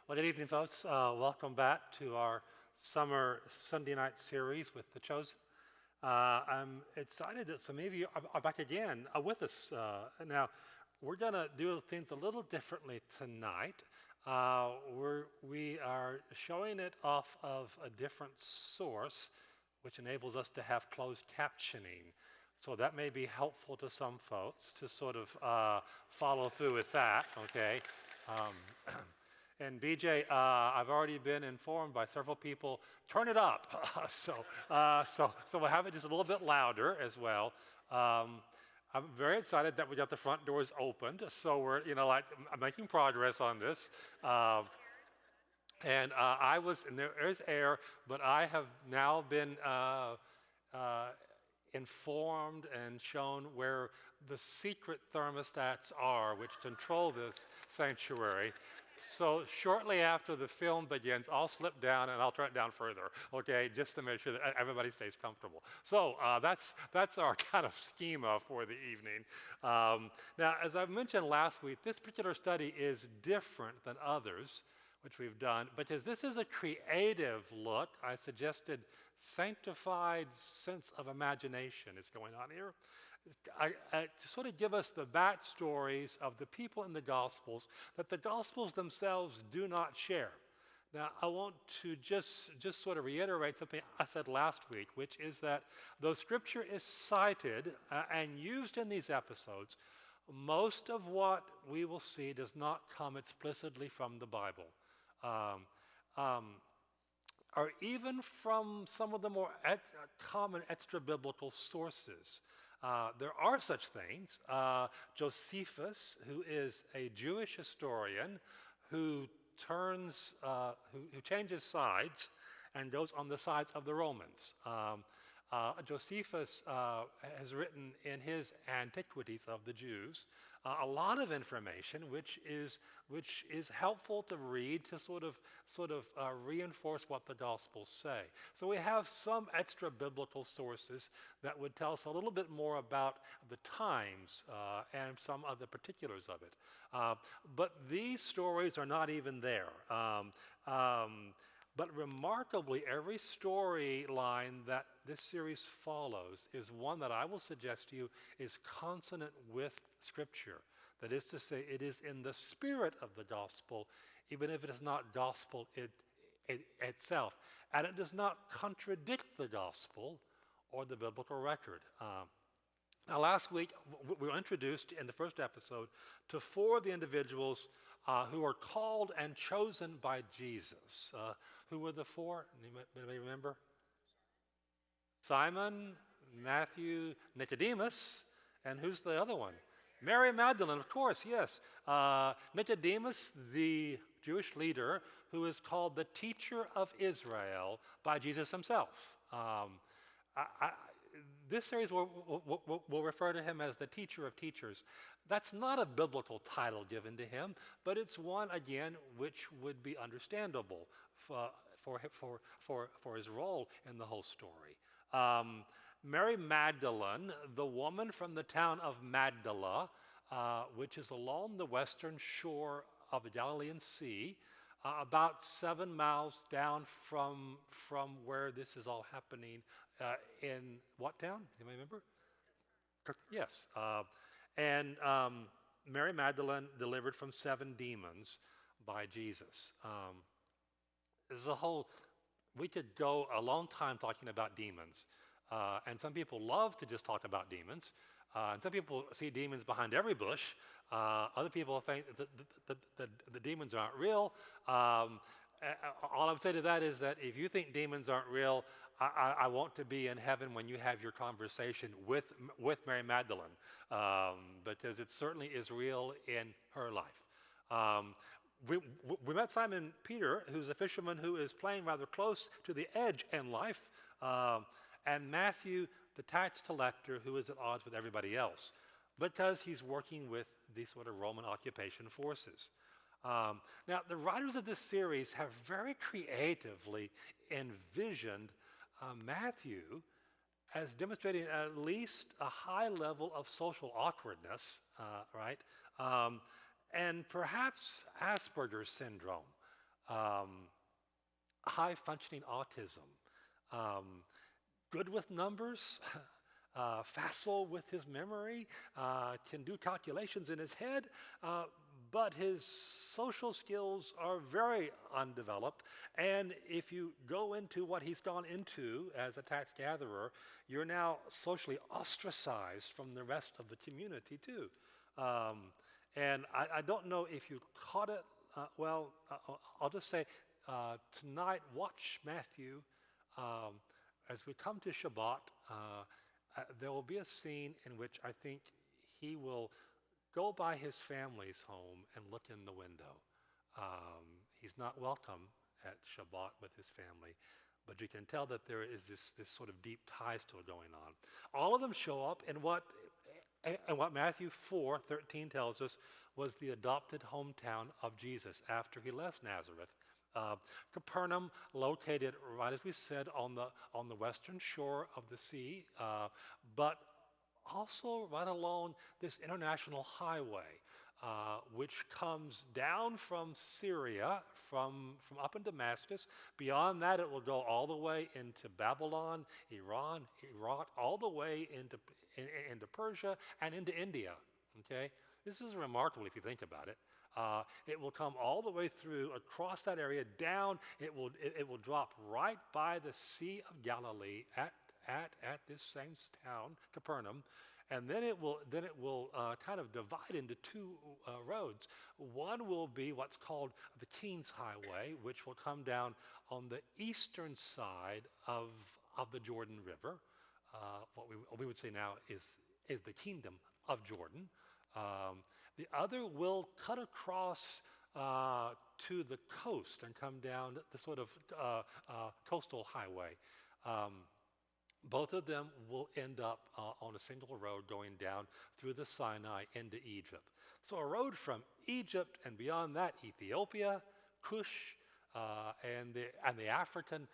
Well, good evening, folks. Welcome back to our summer Sunday night series with The Chosen. I'm excited that so many of you are back again with us. Now, we're going to do things a little differently tonight. We are showing it off of a different source, which enables us to have closed captioning. So that may be helpful to some folks to sort of follow through with that, okay? And BJ, I've already been informed by several people, turn it up. So we'll have it just a little bit louder as well. I'm very excited that we got the front doors opened. So we're, making progress on this. And there is air, but I have now been informed and shown where the secret thermostats are, which control this sanctuary. So shortly after the film begins, I'll slip down and I'll turn it down further, okay, just to make sure that everybody stays comfortable. So that's our kind of schema for the evening. Now, as I mentioned last week, this particular study is different than others, which we've done, because this is a creative look. I suggested sanctified sense of imagination is going on here. To sort of give us the backstories of the people in the Gospels that the Gospels themselves do not share. Now, I want to just sort of reiterate something I said last week, which is that though Scripture is cited and used in these episodes, most of what we will see does not come explicitly from the Bible. Or even from some of the more common extra-biblical sources. There are such things. Josephus, who is a Jewish historian who changes sides and goes on the sides of the Romans. Josephus has written in his Antiquities of the Jews a lot of information which is helpful to read to sort of reinforce what the Gospels say. So we have some extra biblical sources that would tell us a little bit more about the times and some of the particulars of it. But these stories are not even there. But remarkably, every storyline that this series follows is one that I will suggest to you is consonant with Scripture. That is to say, it is in the spirit of the gospel, even if it is not gospel itself. And it does not contradict the gospel or the biblical record. Now, last week, we were introduced in the first episode to four of the individuals who are called and chosen by Jesus. Who were the four? Anybody remember? Simon, Matthew, Nicodemus, and who's the other one? Mary Magdalene, of course, yes. Nicodemus, the Jewish leader, who is called the teacher of Israel by Jesus himself. This series will refer to him as the teacher of teachers. That's not a biblical title given to him, but it's one, again, which would be understandable for his role in the whole story. Mary Magdalene, the woman from the town of Magdala, which is along the western shore of the Galilean Sea, about 7 miles down from where this is all happening in what town? Do you remember? Yes. And Mary Magdalene delivered from 7 demons by Jesus. We could go a long time talking about demons. And some people love to just talk about demons. And some people see demons behind every bush. Other people think that the demons aren't real. All I would say to that is that if you think demons aren't real, I want to be in heaven when you have your conversation with Mary Magdalene, because it certainly is real in her life. We met Simon Peter, who's a fisherman who is playing rather close to the edge in life, and Matthew, the tax collector, who is at odds with everybody else because he's working with these sort of Roman occupation forces. Now, the writers of this series have very creatively envisioned Matthew as demonstrating at least a high level of social awkwardness, right? And perhaps Asperger's syndrome. um, high-functioning autism, um, good with numbers, facile with his memory, can do calculations in his head, but his social skills are very undeveloped. And if you go into what he's gone into as a tax gatherer, you're now socially ostracized from the rest of the community too. And I don't know if you caught it. I'll just say tonight, watch Matthew. As we come to Shabbat, there will be a scene in which I think he will go by his family's home and look in the window. He's not welcome at Shabbat with his family, but you can tell that there is this sort of deep ties to it going on. All of them show up in what Matthew 4:13 tells us was the adopted hometown of Jesus after he left Nazareth. Capernaum, located right as we said on the western shore of the sea, but also right along this international highway, which comes down from Syria, from up in Damascus. Beyond that, it will go all the way into Babylon, Iran, Iraq, all the way into Persia and into India. Okay, this is remarkable if you think about it. It will come all the way through, across that area, down. It will drop right by the Sea of Galilee at this same town, Capernaum, and then it will kind of divide into two roads. One will be what's called the King's Highway, which will come down on the eastern side of the Jordan River. What we would say now is the Kingdom of Jordan. The other will cut across to the coast and come down the sort of coastal highway. Both of them will end up on a single road going down through the Sinai into Egypt. So a road from Egypt and beyond that, Ethiopia, Cush, and the African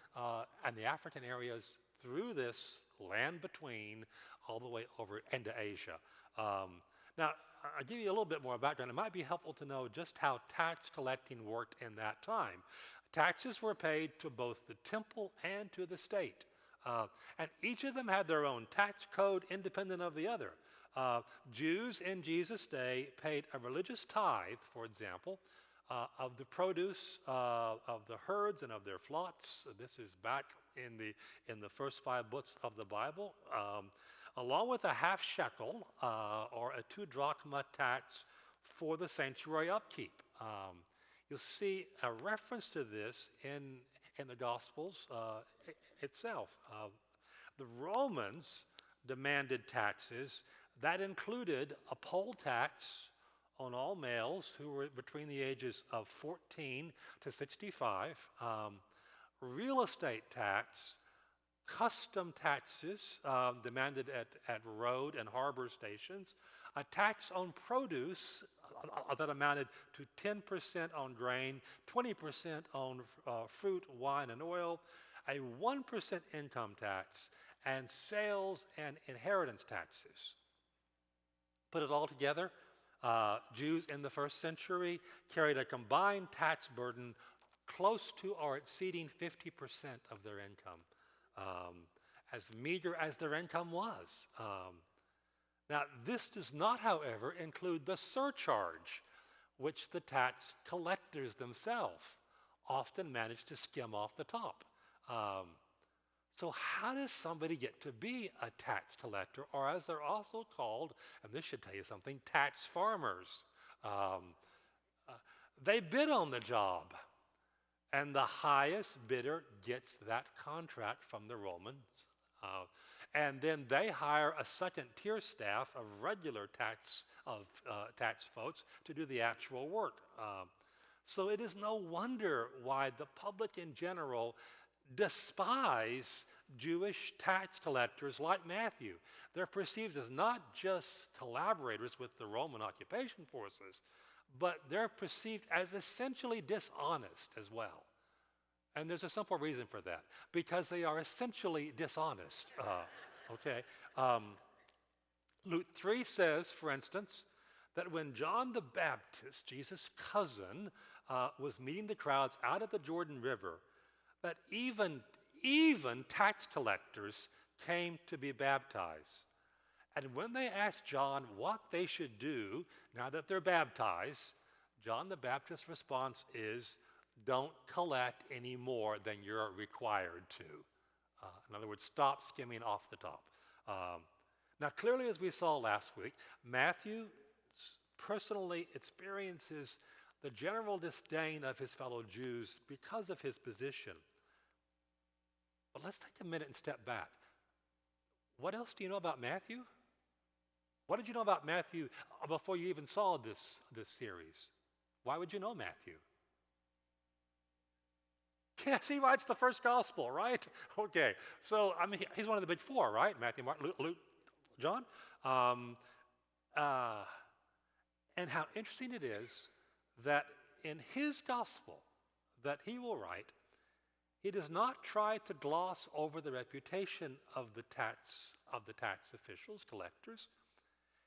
areas through this land between, all the way over into Asia. Now, I'll give you a little bit more background. It might be helpful to know just how tax collecting worked in that time. Taxes were paid to both the temple and to the state. And each of them had their own tax code independent of the other. Jews in Jesus' day paid a religious tithe, for example, of the produce of the herds and of their flocks. This is back in the first 5 books of the Bible. Along with a half shekel or a 2 drachma tax for the sanctuary upkeep. You'll see a reference to this in the Gospels itself. The Romans demanded taxes that included a poll tax on all males who were between the ages of 14 to 65, real estate tax, custom taxes demanded at road and harbor stations, a tax on produce that amounted to 10% on grain, 20% on fruit, wine, and oil, a 1% income tax, and sales and inheritance taxes. Put it all together, Jews in the first century carried a combined tax burden close to or exceeding 50% of their income. As meager as their income was. Now, this does not, however, include the surcharge, which the tax collectors themselves often manage to skim off the top. So how does somebody get to be a tax collector, or as they're also called, and this should tell you something, tax farmers? They bid on the job. And the highest bidder gets that contract from the Romans. And then they hire a second-tier staff of regular tax folks to do the actual work. So it is no wonder why the public in general despise Jewish tax collectors like Matthew. They're perceived as not just collaborators with the Roman occupation forces, but they're perceived as essentially dishonest as well. And there's a simple reason for that, because they are essentially dishonest. Okay. Luke 3 says, for instance, that when John the Baptist, Jesus' cousin, was meeting the crowds out at the Jordan River, that even tax collectors came to be baptized. And when they asked John what they should do now that they're baptized, John the Baptist's response is, don't collect any more than you're required to. In other words, stop skimming off the top. Now, clearly, as we saw last week, Matthew personally experiences the general disdain of his fellow Jews because of his position. But let's take a minute and step back. What else do you know about Matthew? What did you know about Matthew before you even saw this series? Why would you know Matthew? Yes, he writes the first gospel, right? Okay, so I mean, he's one of the big four, right? Matthew, Mark, Luke, John. And how interesting it is that in his gospel that he will write, he does not try to gloss over the reputation of the tax officials, collectors.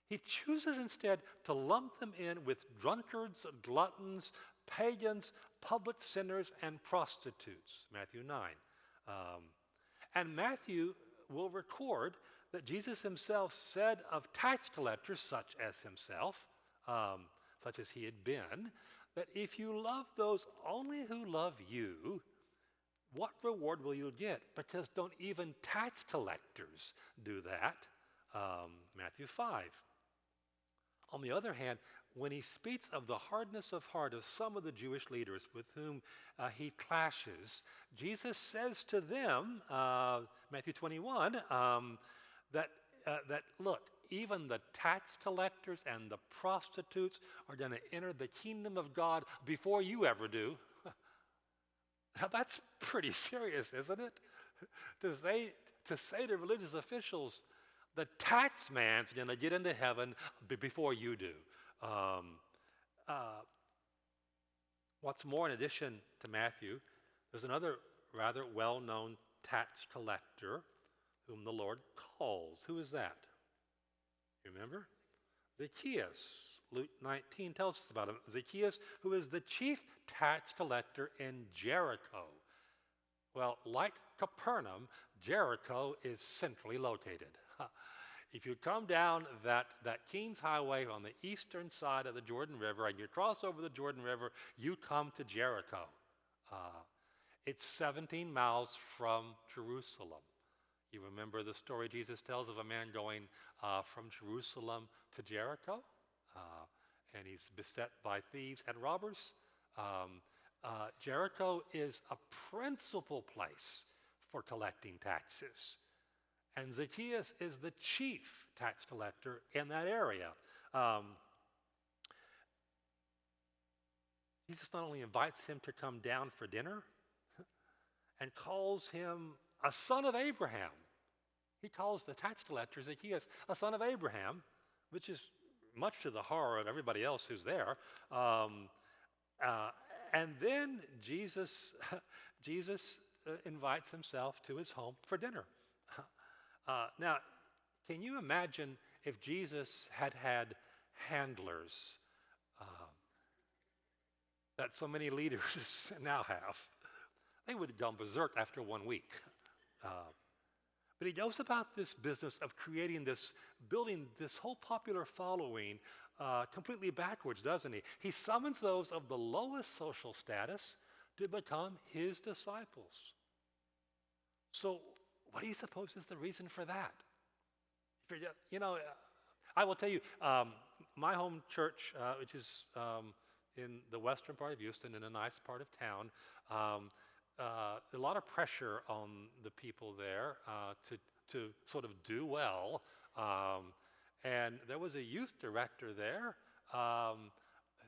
He chooses instead to lump them in with drunkards, gluttons, pagans, public sinners, and prostitutes, Matthew 9. And Matthew will record that Jesus himself said of tax collectors such as himself, such as he had been, that if you love those only who love you, what reward will you get? Because don't even tax collectors do that, Matthew 5. On the other hand, when he speaks of the hardness of heart of some of the Jewish leaders with whom he clashes, Jesus says to them, Matthew 21, that look, even the tax collectors and the prostitutes are going to enter the kingdom of God before you ever do. Now that's pretty serious, isn't it? To say to religious officials, the tax man's going to get into heaven before you do. What's more, in addition to Matthew, there's another rather well-known tax collector whom the Lord calls. Who is that? You remember? Zacchaeus. Luke 19 tells us about him. Zacchaeus, who is the chief tax collector in Jericho. Well, like Capernaum, Jericho is centrally located. If you come down that Kings Highway on the eastern side of the Jordan River and you cross over the Jordan River, you come to Jericho. It's 17 miles from Jerusalem. You remember the story Jesus tells of a man going from Jerusalem to Jericho? And he's beset by thieves and robbers. Jericho is a principal place for collecting taxes. And Zacchaeus is the chief tax collector in that area. Jesus not only invites him to come down for dinner and calls him a son of Abraham. He calls the tax collector Zacchaeus a son of Abraham, which is much to the horror of everybody else who's there. And then Jesus invites himself to his home for dinner. Now, can you imagine if Jesus had had handlers that so many leaders now have? They would have gone berserk after 1 week. But he goes about this business of building this whole popular following completely backwards, doesn't he? He summons those of the lowest social status to become his disciples. So what do you suppose is the reason for that? I will tell you, my home church, which is in the western part of Houston, in a nice part of town, a lot of pressure on the people there to sort of do well. And there was a youth director there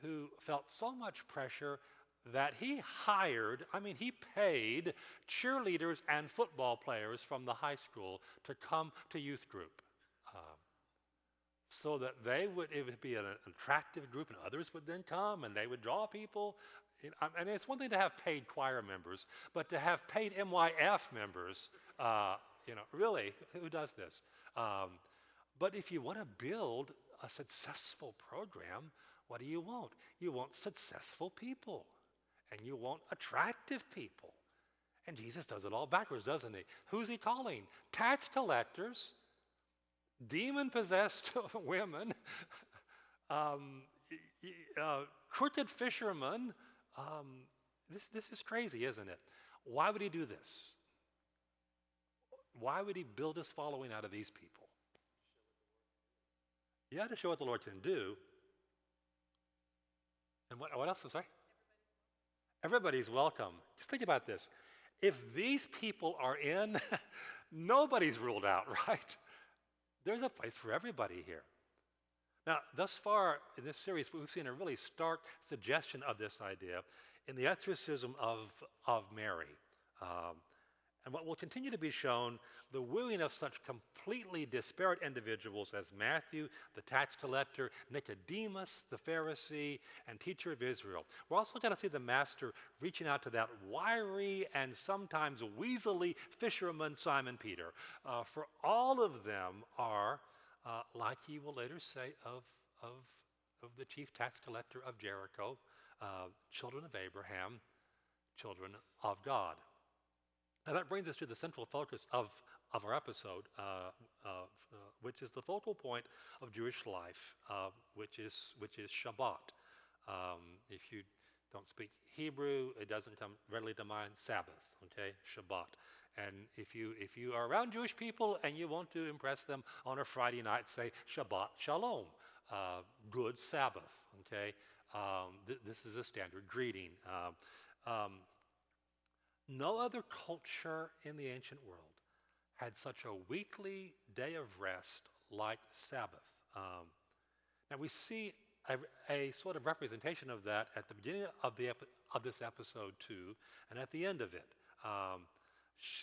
who felt so much pressure that he paid cheerleaders and football players from the high school to come to youth group. So that it would be an attractive group, and others would then come, and they would draw people. And it's one thing to have paid choir members, but to have paid MYF members, really, who does this? But if you want to build a successful program, what do you want? You want successful people, and you want attractive people. And Jesus does it all backwards, doesn't he? Who's he calling? Tax collectors, demon-possessed women, crooked fishermen. This is crazy, isn't it? Why would he do this? Why would he build his following out of these people? Yeah, to show what the Lord can do. And what else? I'm sorry? Everybody's welcome. Just think about this. If these people are in, nobody's ruled out, right? There's a place for everybody here. Now, thus far in this series, we've seen a really stark suggestion of this idea in the exorcism of Mary. And what will continue to be shown, the wooing of such completely disparate individuals as Matthew, the tax collector, Nicodemus, the Pharisee, and teacher of Israel. We're also going to see the master reaching out to that wiry and sometimes weaselly fisherman, Simon Peter. For all of them are, like he will later say of the chief tax collector of Jericho, children of Abraham, children of God. Now that brings us to the central focus of our episode, which is the focal point of Jewish life, which is Shabbat. If you don't speak Hebrew, it doesn't come readily to mind. Sabbath, okay, Shabbat. And if you are around Jewish people and you want to impress them on a Friday night, say Shabbat Shalom, good Sabbath, okay. This is a standard greeting. No other culture in the ancient world had such a weekly day of rest like Sabbath. Now we see a sort of representation of that at the beginning of this episode too, and at the end of it.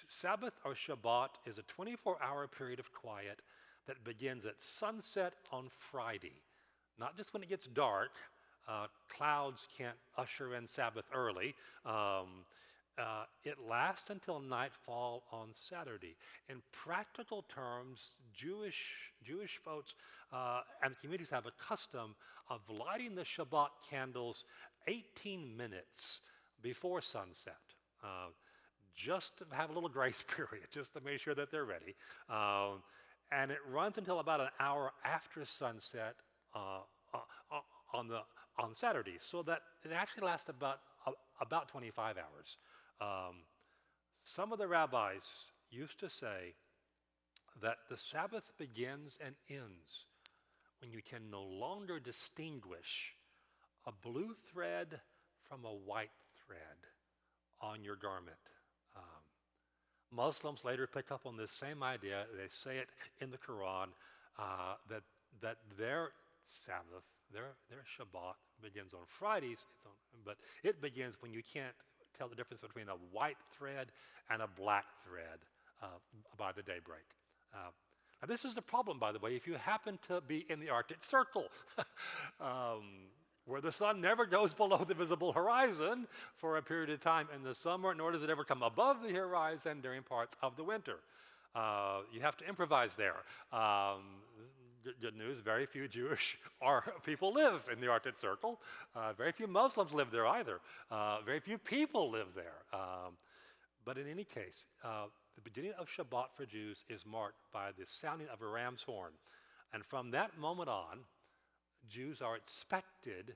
Sabbath or Shabbat is a 24-hour period of quiet that begins at sunset on Friday. Not just when it gets dark. Clouds can't usher in Sabbath early. It lasts until nightfall on Saturday. In practical terms, Jewish folks and communities have a custom of lighting the Shabbat candles 18 minutes before sunset, just to have a little grace period, just to make sure that they're ready. And it runs until about an hour after sunset on Saturday, so that it actually lasts about 25 hours. Some of the rabbis used to say that the Sabbath begins and ends when you can no longer distinguish a blue thread from a white thread on your garment. Muslims later pick up on this same idea. They say it in the Quran that their Sabbath, their Shabbat begins on Fridays, but it begins when you can't tell the difference between a white thread and a black thread by the daybreak. Now this is the problem, by the way, if you happen to be in the Arctic Circle, where the sun never goes below the visible horizon for a period of time in the summer, nor does it ever come above the horizon during parts of the winter. You have to improvise there. Good news, very few Jewish people live in the Arctic Circle. Very few Muslims live there either. Very few people live there. But in any case, the beginning of Shabbat for Jews is marked by the sounding of a ram's horn. And from that moment on, Jews are expected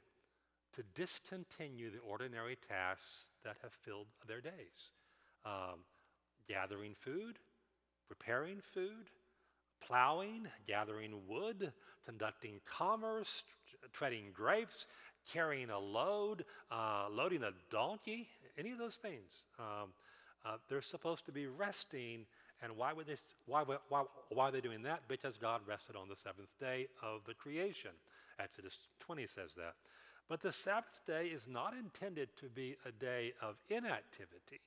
to discontinue the ordinary tasks that have filled their days. Gathering food, preparing food, plowing, gathering wood, conducting commerce, treading grapes, carrying a load, loading a donkey, any of those things. They're supposed to be resting, and why are they doing that? Because God rested on the seventh day of the creation. Exodus 20 says that. But the Sabbath day is not intended to be a day of inactivity.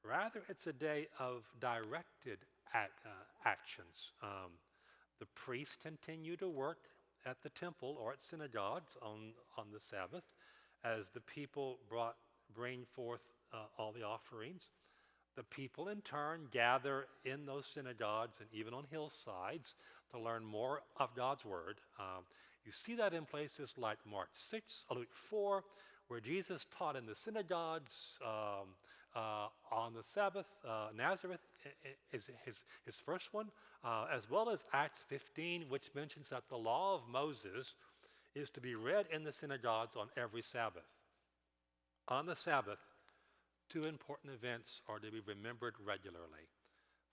Rather, it's a day of directed actions. The priests continue to work at the temple or at synagogues on the Sabbath as the people bring forth all the offerings. The people in turn gather in those synagogues and even on hillsides to learn more of God's word. You see that in places like Mark 6, Luke 4, where Jesus taught in the synagogues on the Sabbath. Nazareth is his first one, as well as Acts 15, which mentions that the law of Moses is to be read in the synagogues on every Sabbath. On the Sabbath, two important events are to be remembered regularly.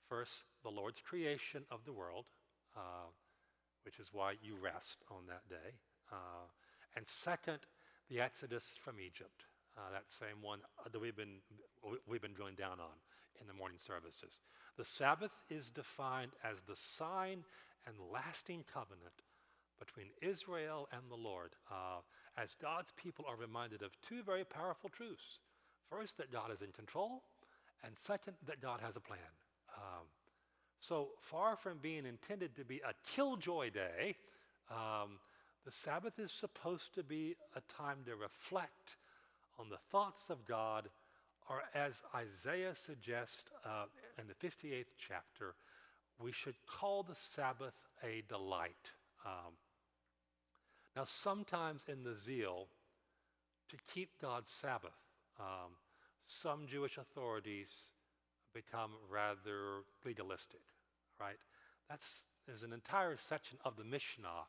First, the Lord's creation of the world, which is why you rest on that day. And second, the Exodus from Egypt, that same one that we've been drilling down on in the morning services. The Sabbath is defined as the sign and lasting covenant between Israel and the Lord, as God's people are reminded of two very powerful truths. First, that God is in control, and second, that God has a plan. So far from being intended to be a killjoy day, the Sabbath is supposed to be a time to reflect on the thoughts of God, or as Isaiah suggests in the 58th chapter, we should call the Sabbath a delight. Now, sometimes in the zeal to keep God's Sabbath, some Jewish authorities become rather legalistic, right? There's an entire section of the Mishnah.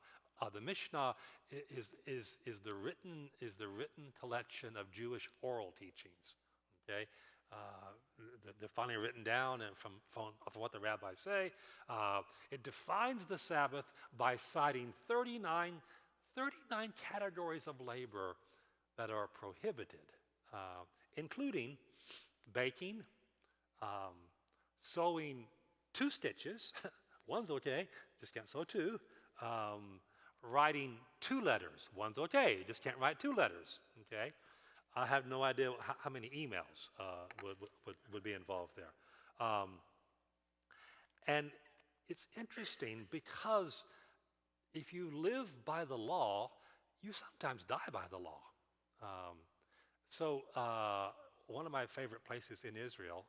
The Mishnah is the written collection of Jewish oral teachings. Okay, they're finally written down and from what the rabbis say. It defines the Sabbath by citing 39 categories of labor that are prohibited, including baking, sewing 2 stitches, one's okay, just can't sew 2, writing 2 letters, one's okay, just can't write 2 letters, okay? I have no idea how many emails would be involved there. And it's interesting because if you live by the law, you sometimes die by the law. So one of my favorite places in Israel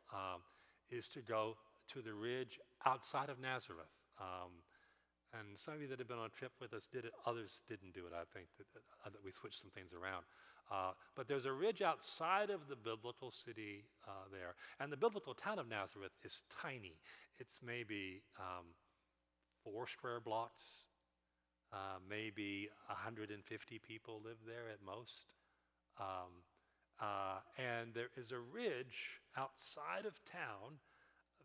is to go to the ridge outside of Nazareth. And some of you that have been on a trip with us did it, others didn't do it. I think that we switched some things around. But there's a ridge outside of the biblical city there. And the biblical town of Nazareth is tiny. It's maybe 4 square blocks. Maybe 150 people live there at most. And there is a ridge outside of town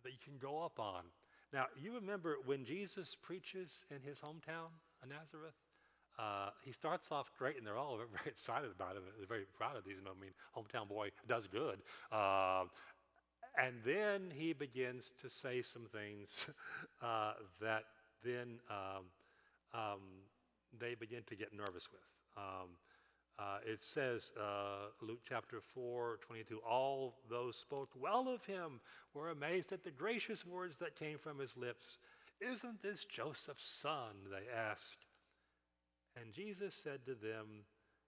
that you can go up on. Now, you remember when Jesus preaches in his hometown of Nazareth, he starts off great, and they're all very excited about it. They're very proud of these. Hometown boy does good. And then he begins to say some things that then they begin to get nervous with. It says, Luke chapter 4:22, all those spoke well of him were amazed at the gracious words that came from his lips. Isn't this Joseph's son? They asked. And Jesus said to them,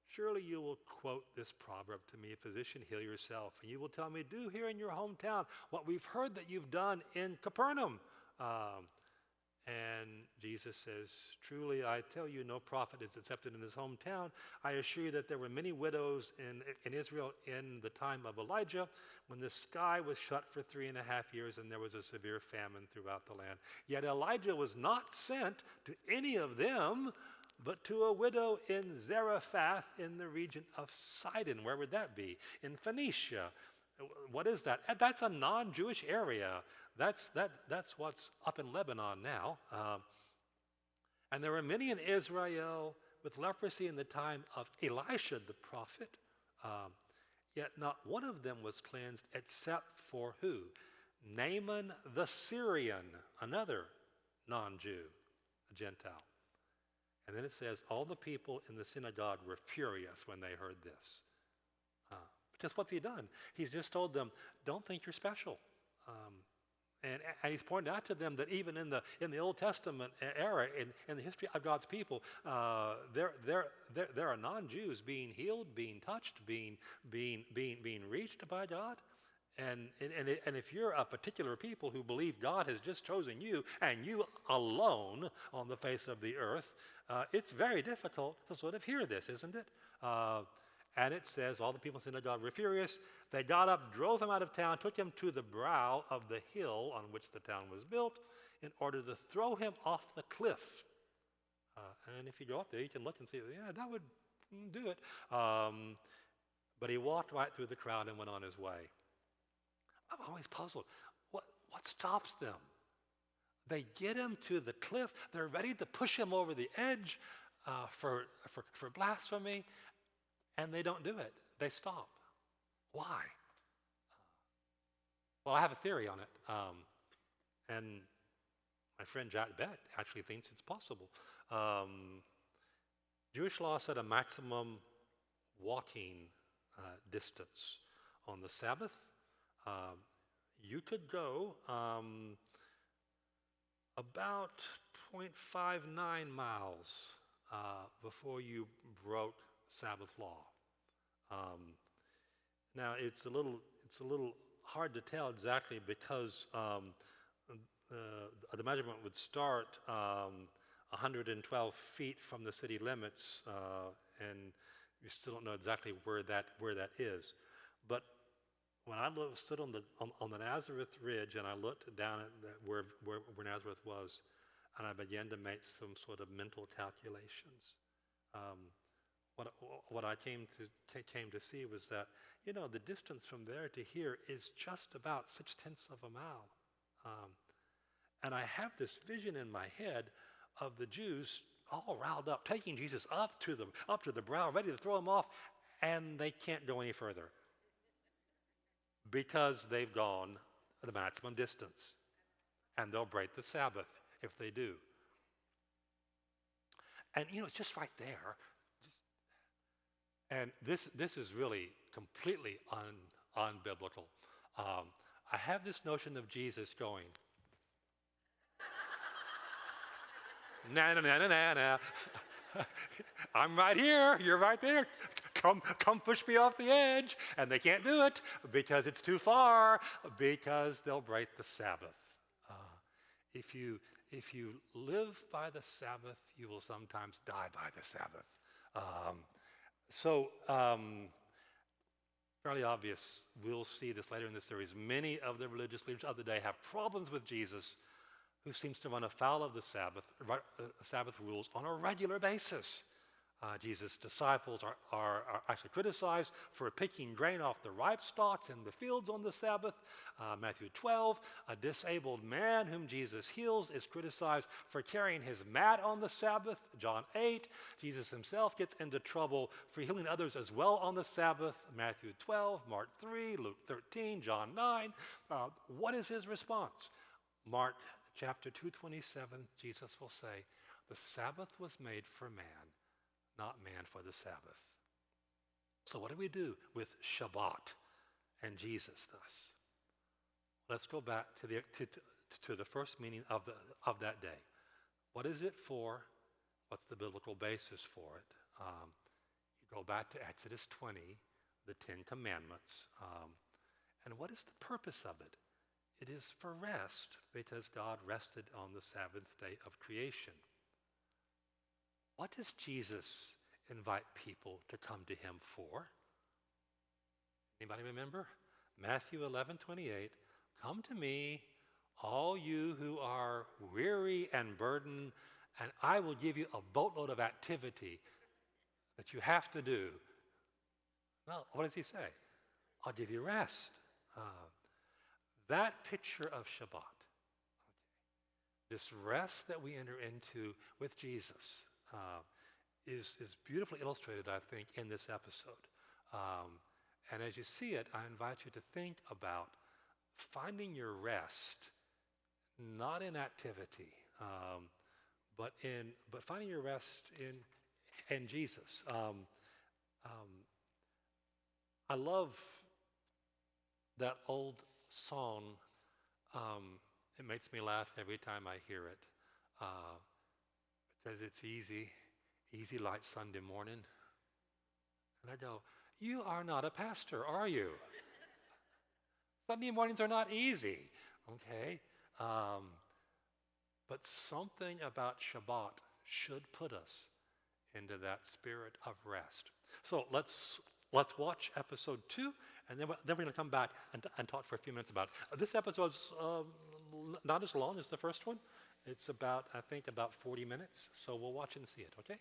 surely you will quote this proverb to me, physician, heal yourself. And you will tell me, do here in your hometown what we've heard that you've done in Capernaum. And Jesus says, truly, I tell you, no prophet is accepted in his hometown. I assure you that there were many widows in Israel in the time of Elijah, when the sky was shut for 3.5 years and there was a severe famine throughout the land. Yet Elijah was not sent to any of them, but to a widow in Zarephath in the region of Sidon. Where would that be? In Phoenicia. What is that? That's a non-Jewish area. That's what's up in Lebanon now. And there were many in Israel with leprosy in the time of Elisha the prophet. Yet not one of them was cleansed except for who? Naaman the Syrian, another non-Jew, a Gentile. And then it says, all the people in the synagogue were furious when they heard this. Because what's he done? He's just told them, don't think you're special. And he's pointed out to them that even in the Old Testament era, in the history of God's people, there are non-Jews being healed, being touched, being reached by God. And if you're a particular people who believe God has just chosen you and you alone on the face of the earth, it's very difficult to sort of hear this, isn't it? And it says, all the people in the synagogue were furious. They got up, drove him out of town, took him to the brow of the hill on which the town was built in order to throw him off the cliff. And if you go up there, you can look and see, yeah, that would do it. But he walked right through the crowd and went on his way. I'm always puzzled. What stops them? They get him to the cliff. They're ready to push him over the edge for blasphemy, and they don't do it. They stop. Why? Well, I have a theory on it, and my friend Jack Beck actually thinks it's possible. Jewish law said a maximum walking distance on the Sabbath. You could go about 0.59 miles before you broke Sabbath law. Now it's a little hard to tell exactly because the measurement would start 112 feet from the city limits, and you still don't know exactly where that is. But when I stood on the Nazareth ridge and I looked down at where Nazareth was, and I began to make some sort of mental calculations, what I came to see was that, the distance from there to here is just about 0.6 of a mile. And I have this vision in my head of the Jews all riled up, taking Jesus up to the brow, ready to throw him off, and they can't go any further because they've gone the maximum distance, and they'll break the Sabbath if they do. And it's just right there. And this is really completely unbiblical. I have this notion of Jesus going, na na na na na na. I'm right here. You're right there. Come push me off the edge. And they can't do it because it's too far, because they'll break the Sabbath. If you live by the Sabbath, you will sometimes die by the Sabbath. Fairly obvious. We'll see this later in the series. Many of the religious leaders of the day have problems with Jesus, who seems to run afoul of the Sabbath rules on a regular basis. Jesus' disciples are actually criticized for picking grain off the ripe stalks in the fields on the Sabbath. Matthew 12, a disabled man whom Jesus heals is criticized for carrying his mat on the Sabbath. John 8, Jesus himself gets into trouble for healing others as well on the Sabbath. Matthew 12, Mark 3, Luke 13, John 9. What is his response? Mark chapter 2:27, Jesus will say, the Sabbath was made for man, not man for the Sabbath. So what do we do with Shabbat and Jesus thus? Let's go back to the first meaning of that day. What is it for? What's the biblical basis for it? You go back to Exodus 20, the 10 Commandments. And what is the purpose of it? It is for rest, because God rested on the Sabbath day of creation. What does Jesus invite people to come to him for? Anybody remember? Matthew 11:28, come to me, all you who are weary and burdened, and I will give you a boatload of activity that you have to do. Well, what does he say? I'll give you rest. That picture of Shabbat, this rest that we enter into with Jesus, is beautifully illustrated, I think, in this episode. And as you see it, I invite you to think about finding your rest, not in activity, but finding your rest in Jesus. I love that old song. It makes me laugh every time I hear it, because it's easy like Sunday morning. And I go, you are not a pastor, are you? Sunday mornings are not easy, okay? But something about Shabbat should put us into that spirit of rest. So let's watch episode 2, and then we're going to come back and talk for a few minutes about it. This episode's not as long as the first one. It's about 40 minutes. So we'll watch and see it, okay?